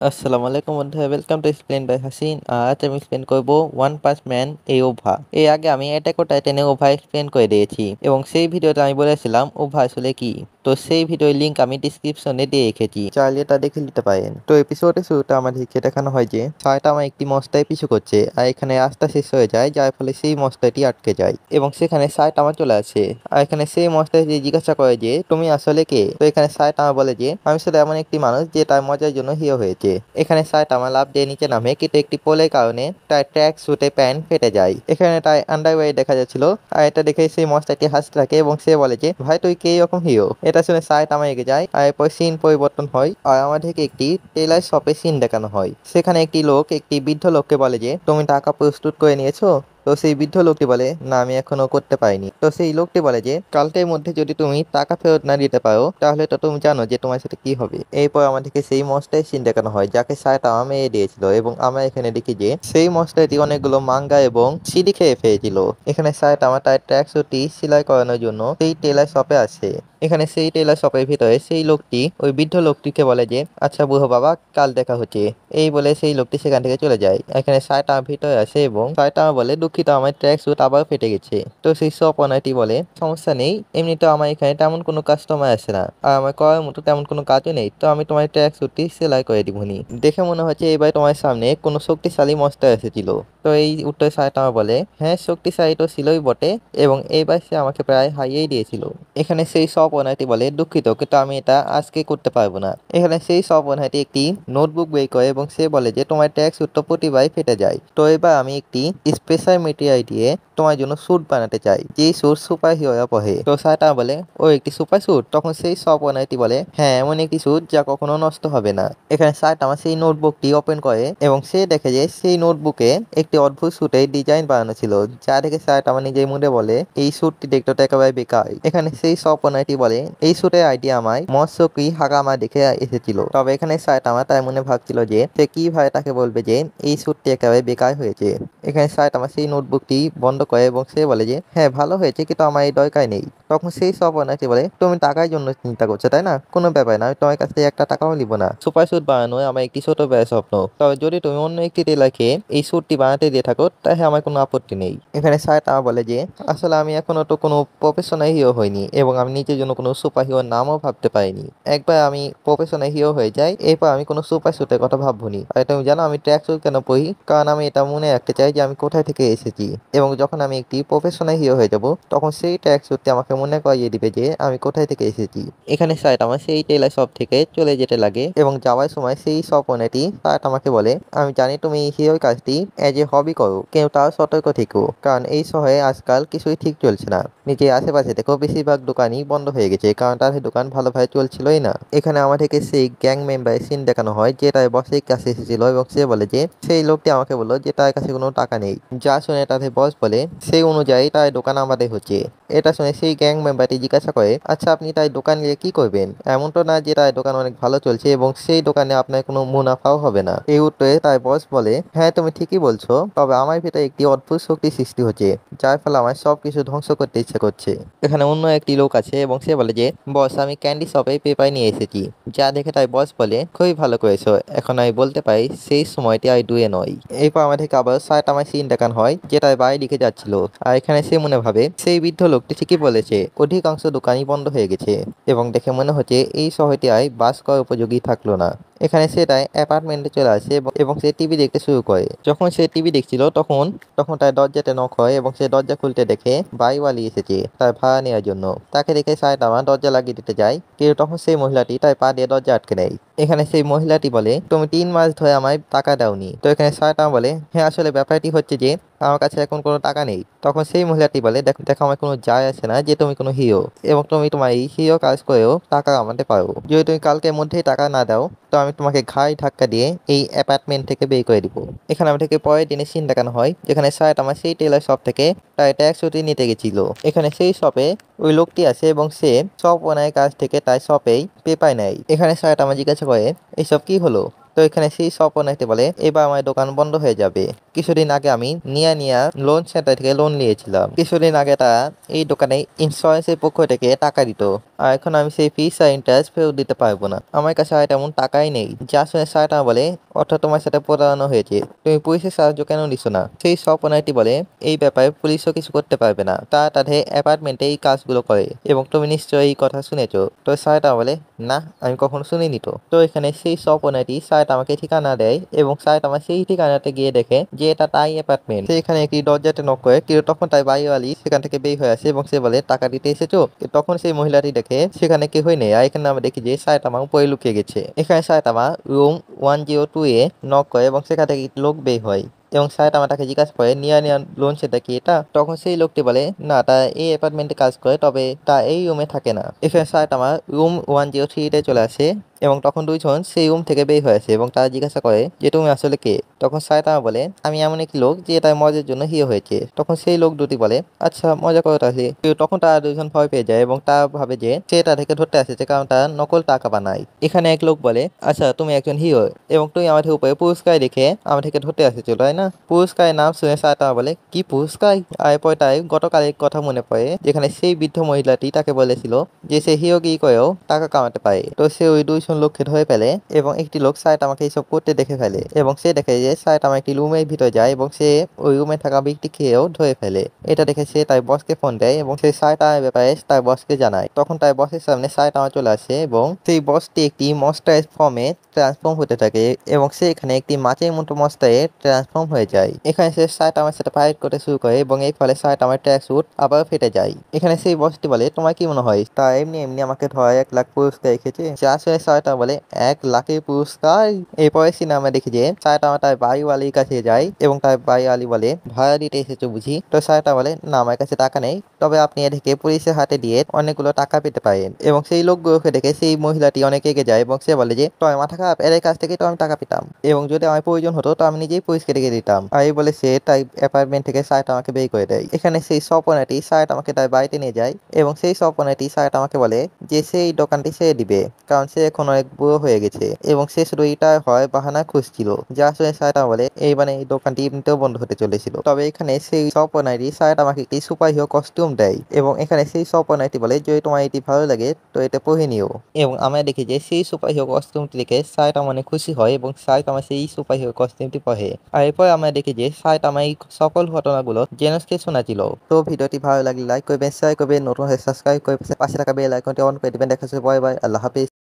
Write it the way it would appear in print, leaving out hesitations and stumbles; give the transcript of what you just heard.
আসসালামু আলাইকুম বন্ধুরা, welcome to explain by Hasin. আজ আমি এক্সপ্লেন করব ওয়ান পাঞ্চ ম্যান এই ওভা। এর আগে আমি অ্যাটাক অন টাইটানের ওভা এক্সপ্লেন করে দিয়েছি এবং সেই ভিডিওতে আমি বলেছিলাম ওভা আসলে কি। তো সেই ভিডিওর লিঙ্ক আমি ডিসক্রিপশনে দিয়ে রেখেছি, চাইলে তা দেখে নিতে পারেন। তো এপিসোডের শুরুতে আমাদেরকে দেখানো হয় যে সাইটামা একটি মস্তায় পিছু করছে আর এখানে রাস্তা শেষ হয়ে যায়, যার ফলে সেই মস্তাটি আটকে যায় এবং সেখানে সাইটামা চলে আসে। আর এখানে সেই মস্তাটি জিজ্ঞাসা করে যে তুমি আসলে কে। তো এখানে সাইটামা বলে যে আমি শুধু এমন একটি মানুষ যে তার মজার জন্য হিরো হয়েছে। এখানে সাইটামা লাফ দিয়ে নিচে নামে, কিন্তু একটি পোলের কারণে তার ট্র্যাক স্যুটে প্যান্ট ফেটে যায়। এখানে তার আন্ডারওয়্যার দেখা যাচ্ছিল আর এটা দেখে সেই মস্তাটি হাসতে থাকে এবং সে বলে যে ভাই তুই কে রকম হিরো। এটা শুনে সাইটামা এগিয়ে যায় আর এরপর সিন পরিবর্তন হয় আর আমাদেরকে একটি টেলার শপে সিন দেখানো হয়। সেখানে একটি লোক একটি বৃদ্ধ লোককে বলে যে তুমি টাকা প্রস্তুত করে নিয়েছো। তো সেই বৃদ্ধ লোকটি বলে না, আমি এখনো করতে পারিনি। তো সেই লোকটি বলে যে কালকের মধ্যে যদি তুমি টাকা ফেরত না দিতে পারো তাহলে তো তুমি জানো যে তোমার সাথে কি হবে। এরপর আমাদেরকে সেই মস্টার সিন দেখানো হয় যাকে সাইটামা মেরে দিয়েছিল এবং আমরা এখানে দেখি যে সেই মস্টারটি অনেকগুলো মাঙ্গা এবং সিডি খেয়ে ফেলেছিল। এখানে সাইটামা তার ট্র্যাক স্যুটটি সেলাই করানোর জন্য সেই টেলার শপে আসে। এখানে সেই টেলার শপের ভিতরে সেই লোকটি ওই বৃদ্ধ লোকটিকে বলে যে আচ্ছা বুড়ো বাবা, কাল দেখা হচ্ছে। এই বলে সেই লোকটি সেখান থেকে চলে যায়। এখানে সাইটামা ভিতরে আসে এবং সাইটামা বলে দুঃখিত, আমার ট্র্যাক স্যুট আবার ফেটে গেছে। তো সেই শপ ওনারটি বলে সমস্যা নেই, এমনিতেও আমার এখানে তেমন কোনো কাস্টমার আসে না আর আমার করার মতো তেমন কোনো কাজও নেই, তো আমি তোমার ট্র্যাক স্যুটটি সেলাই করে দিবনি। দেখে মনে হচ্ছে এবার তোমার সামনে কোনো শক্তিশালী মস্টার এসেছিল। তো এই উত্তরে সাইটামা বলে হ্যাঁ, শক্তিশালী তো ছিলই বটে এবং এইবার সে আমাকে প্রায় হারিয়েই দিয়েছিল। এখানে সেই শপ ওনারটি বলে দুঃখিত, কিন্তু আমি এটা আজকে করতে পারবো না। এখানে সেই শপ ওনারটি একটি নোটবুক বের করে এবং সে বলে যে তোমার ট্র্যাক স্যুট তো প্রতিবারই ফেটে যায়, তো এবার আমি একটি স্পেশাল মেটেরিয়াল দিয়ে তোমার জন্য স্যুট বানাতে চাই, যেই স্যুট সুপার হিরোরা পরে। তো সাইটামা বলে ও একটি সুপার স্যুট। তখন সেই শপ ওনারটি বলে হ্যাঁ, এমন একটি স্যুট যা কখনো নষ্ট হবে না। এখানে সাইটামা সেই নোটবুকটি ওপেন করে এবং সে দেখে যে সেই নোটবুকে একটি অদ্ভুত স্যুটের ডিজাইন বানানো ছিল, যা দেখে সাইটামা নিজের মুডে বলে এই স্যুটটি দেখতে তো একেবারে বেকার। এখানে সেই শপ ওনারটি বলে এই স্যুটের আইডিয়া আমায় মৎস্যকি হাগামা দেখে এসেছিল। তবে এখানে সাইটামা তার মনে ভাবছিল যে সে কিভাবে তাকে বলবে যে এই স্যুটটি একেবারে বেকার হয়েছে। এখানে সাইটামা সেই নোটবুকটি বন্ধ করে এবং সে বলে যে হ্যাঁ ভালো হয়েছে, কিন্তু আমার এই দরকার নেই। তখন সেই সব ওনাকে বলে তুমি টাকার জন্য চিন্তা করছো তাই না, কোনো ব্যাপার না, আমি তোমার কাছ থেকে একটা টাকাও নিব না। সুপার স্যুট বানানো আমার একটি ছোট ব্যয় স্বপ্ন, তবে যদি তুমি অন্য একটি টেলারকে এই স্যুটটি বানাতে দিয়ে থাকো তাহলে আমার কোনো আপত্তি নেই। এখানে সাইটামা বলে যে আসলে আমি এখনো তো কোনো প্রফেশনাল হিরো হইনি এবং আমি নিজের জন্য কোনো সুপার হিরোর নামও ভাবতে পারিনি। একবার আমি প্রফেশনাল হিরো হয়ে যাই, এরপর আমি কোনো সুপার স্যুটের কথা ভাববনি। আর তুমি জানো আমি ট্র্যাক স্যুট কেন পরি? কারণ আমি এটা মনে রাখতে চাই যে আমি কোথায় থেকে এসেছি এবং যখন আমি একটি প্রফেশনাল হিরো হয়ে যাব তখন সেই ট্র্যাক স্যুটটি আমাকে মনে করিয়ে দিবে যে আমি কোথায় থেকে এসেছি। এখানে সাইটামা সেই টেলার শপ থেকে চলে যেতে লাগে এবং যাওয়ার সময় সেই শপ ওনারটি সাইটামাকে বলে আমি জানি তুমি এই হিরোর কাজটি এজ এ হবি করো, কিন্তু তাও সতর্ক থেকো, কারণ এই শহরে আজকাল কিছুই ঠিক চলছে না। নিজের আশেপাশে দেখো বেশিরভাগ দোকানই বন্ধ হয়ে গেছে, কারণ তাদের দোকান ভালোভাবে চলছিলই না। এখানে আমাদেরকে সেই গ্যাং মেম্বারের সিন দেখানো হয় যে তার বসের কাছে এসেছিল এবং সে বলে যে সেই লোকটি আমাকে বললো যে তার কাছে কোনো টাকা নেই। যা শুনে তাদের বস বলে সেই অনুযায়ী তার দোকান আমাদের হচ্ছে। এটা শুনে সেই গ্যাং মেম্বারটি জিজ্ঞাসা করে আচ্ছা আপনি তাই দোকান নিয়ে কি করবেন? এমন তো না যে তার দোকান অনেক ভালো চলছে এবং সেই দোকানে আপনার কোনো মুনাফাও হবে না। এই উত্তরে তার বস বলে হ্যাঁ তুমি ঠিকই বলছো, তবে আমার ভিতরে একটি অদ্ভুত শক্তি সৃষ্টি হচ্ছে যার ফলে আমার সবকিছু ধ্বংস করতে ইচ্ছে করছে। এখানে অন্য একটি লোক আছে এবং সে বলে যে বস আমি ক্যান্ডি শপে পেপার নিয়ে এসেছি। যা দেখে তাই বস বলে খুবই ভালো করেছো, এখন আমি বলতে পারি সেই সময়টি আর দুয়ে নয়। এরপর আমাদেরকে আবার সাইটামা সিন দেখানো হয় যেটা বাড়ি লিখে যাচ্ছিল আর এখানে সে মনে ভাবে সেই বৃদ্ধ লোকটি ঠিকই বলেছে, অধিকাংশ দোকানই বন্ধ হয়ে গেছে এবং দেখে মনে হচ্ছে এই শহরটি আর বাস করার উপযোগী থাকলো না। এখানে সে তার অ্যাপার্টমেন্টে চলে আসে এবং সে টিভি দেখতে শুরু করে। যখন সে টিভি দেখছিল তখন তখন তার দরজাতে নক হয় এবং সে দরজা খুলতে দেখে বাড়িওয়ালি এসেছে তার ভাড়া নেওয়ার জন্য। তাকে দেখে সাইটামা দরজা লাগিয়ে দিতে যায়, কিন্তু তখন সেই মহিলাটি তার পা দিয়ে দরজা আটকে নেয়। এখানে সেই মহিলাটি বলে তুমি 3 মাস ধরে আমায় টাকা দাওনি। তো এখানে সাইটামা বলে হ্যাঁ আসলে ব্যাপারটি হচ্ছে যে আমার কাছে এখন কোনো টাকা নেই। তখন সেই মহিলাটি বলে দেখো আমার কোনো যায় আসে না যে তুমি কোনো হিরো এবং তুমি তোমার এই হিরো কাজ করেও টাকা কামাতে পারো। যদি তুমি কালকের মধ্যেই টাকা না দাও তো আমি তোমাকে ঘাড় ধাক্কা দিয়ে এই অ্যাপার্টমেন্ট থেকে বের করে দিব। এখানে আমাদেরকে পরের দিনে সিন দেখানো হয় যেখানে সাইটামা সেই টেলার শপ থেকে তার ট্যাক্স ছুটি নিতে গেছিল। এখানে সেই শপে ওই লোকটি আসে এবং সে শপ ওনারের কাছ থেকে তার শপেই পেপার নেয়। এখানে সাইটামা জিজ্ঞাসা করে এইসব কি হলো? তো এখানে সেই শপ ওনারটি বলে এবার আমার দোকান বন্ধ হয়ে যাবে। কিছুদিন আগে আমি নিয়া লোন সেন্টার থেকে লোন নিয়েছিলাম। কিছুদিন আগে তারা এই দোকানে ইন্স্যুরেন্সের পক্ষ থেকে টাকা দিত, আর এখন আমি সেই ফিস আর ইন্টারেস্ট ফেরত দিতে পারবো না। আমার কাছে আর তেমন টাকাই নেই। যা শুনে স্যার আমার বলে, অর্থাৎ তোমার সাথে প্রতারণা হয়েছে, তুমি পুলিশের সাহায্য কেন নিছো না? সেই শপ ওনারটি বলে, এই ব্যাপারে পুলিশও কিছু করতে পারবে না, তারা তাদের অ্যাপার্টমেন্টে এই কাজগুলো করে এবং তুমি নিশ্চয়ই এই কথা শুনেছো। তো স্যার আমার বলে, না আমি কখনো শুনিনি। তো এখানে সেই শপ ওনারটি স্যার আমাকে ঠিকানা দেয় এবং স্যার আমার সেই ঠিকানাতে গিয়ে দেখে যে এটা তাই অ্যাপার্টমেন্ট। সেখানে একটি দরজাতে নক করে, কিন্তু তখন তার বাড়িওয়ালি সেখান থেকে বের হয়ে আসে এবং সে বলে, টাকা দিতে এসেছো? তখন সেই মহিলাটি দেখে সেখানে কেউই নেই। আর এখানে আমরা দেখি যে সায়তামা উপরে লুকিয়ে গেছে। এখানে সায়তামা রুম 102 এ নক করে এবং সেখান থেকে একটি লোক বের হয় এবং সায়তামা তাকে জিজ্ঞাসা করে, নিয়া নিয়া লোন সেটা কি এটা? তখন সেই লোকটি বলে, না তা এই অ্যাপার্টমেন্টে কাজ করে, তবে তা এই রুমে থাকে না। এখানে সায়তামা রুম 103 চলে আসে এবং তখন দুইজন সেই রুম থেকে বের হয়ে আসে এবং তারা জিজ্ঞাসা করে যে তুমি আসলে কে? তখন সায়তামা বলে, আমি এমন একটি লোক যে তার মজার জন্য হিরো হয়েছে। তখন সেই লোক দুটি বলে, আচ্ছা মজা করো তাহলে। কিন্তু তখন তারা দুজন ভয় পেয়ে যায় এবং তারা ভাবে যে সে তাদেরকে ধরতে আসেছে, কারণ তারা নকল টাকা বানায়। এখানে এক লোক বলে, আচ্ছা তুমি একজন হিরো এবং তুমি আমাদের উপরে পুরস্কার দেখে আমাদেরকে ধরতে আসেছো তাই না? পুরস্কারের নাম শুনে সায়তামা বলে, কি পুরস্কার? আর এরপর তাই গতকালের কথা মনে পড়ে, যেখানে সেই বৃদ্ধ মহিলাটি তাকে বলেছিল যে সে হিরোগিরি করেও টাকা কামাতে পারে। তো সে ওই দুইজন লোককে ধরে ফেলে এবং একটি লোক সায়তামাকে এইসব করতে দেখে ফেলে এবং সে দেখে যে সায়তামা একটি রুমের ভিতরে যায় এবং সে ওই রুমে থাকা ব্যক্তিকেও ধরে ফেলে। এটা দেখে সে তার বসকে ফোন দেয় এবং সে সায়তামার ব্যাপারে তার বসকে জানায়। তখন তার বসের সামনে সায়তামা চলে আসে এবং সেই বসটি একটি মনস্টার ফর্মে ট্রান্সফর্ম হতে থাকে এবং সে এখানে একটি মাছের মতো মনস্টারে ট্রান্সফর্ম হয়ে যায়। এখানে সে সায়তামার সাথে ফাইট করতে শুরু করে এবং এই ফলে সায়তামার ট্র্যাক স্যুট আবার ফেটে যায়। এখানে সেই বসটি বলে, তোমার কি মনে হয় তা এমনি এমনি আমাকে ধরা 1 লাখ পুরস্কার রেখেছে? যা শুনে সায়তামা বলে, 1 লাখের পুরস্কার? এরপরে সিনেমা দেখি যে সায়তামা তার বাড়িওয়ালির কাছে যায় এবং তার বাড়িওয়ালি বলে, ভাড়া দিতে এসেছো বুঝি? তো সায়তামা বলে, না আমার কাছে টাকা নেই, তবে আপনি এদেরকে পুলিশের হাতে দিয়ে অনেকগুলো টাকা পেতে পারেন। এবং সেই লোকগুলোকে দেখে সেই মহিলাটি অনেক এগিয়ে যায় এবং সে বলে যে, তোমার মাথা খারাপ? এদের কাছ থেকে তো আমি টাকা পেতাম এবং যদি আমার প্রয়োজন হতো তো আমি নিজেই পুলিশকে ডেকে দিতাম। আর এই বলে সে তাই অ্যাপার্টমেন্ট থেকে সায়তামাকে বের করে দেয়। এখানে সেই স্বপনাটি সায়তামাকে তার বাড়িতে নিয়ে যায় এবং সেই স্বপনাটি সায়তামাকে বলে যে সেই দোকানটি ছেড়ে দিবে, কারণ সে এখন অনেক বুড়ো হয়ে গেছে এবং সে শুধু রিটায়ার হয় বাহানা খুঁজছিল। যা শুনে সায়তামা বলে, এই মানে এই দোকানটি এমনিতেও বন্ধ হতে চলেছিল। তবে এখানে সেই স্বপনাটি সায়তামাকে একটি সুপার হিরো কস্টিউম দেয় এবং এখানে সেই স্বপনাটি বলে, যদি তোমার এটি ভালো লাগে তো এটা পরে নিও। এবং আমরা দেখি যে সেই সুপার হিরো কস্টিউমটি দেখে সায়তামা অনেক খুশি হয় এবং সায়তামা সেই সুপার হিরো কস্টিউমটি পরে। আর এরপর আমরা দেখি যে সায়তামা এই সকল ঘটনাগুলো জেনসকে শোনাচ্ছিল। তো ভিডিওটি ভালো লাগলে লাইক করবেন, শেয়ার করবেন, নতুন হয়ে সাবস্ক্রাইব করে পাশে থাকা বেল আইকনটি অন করে দেবেন। দেখা হচ্ছে, বাই বাই, আল্লাহ হাফিজ।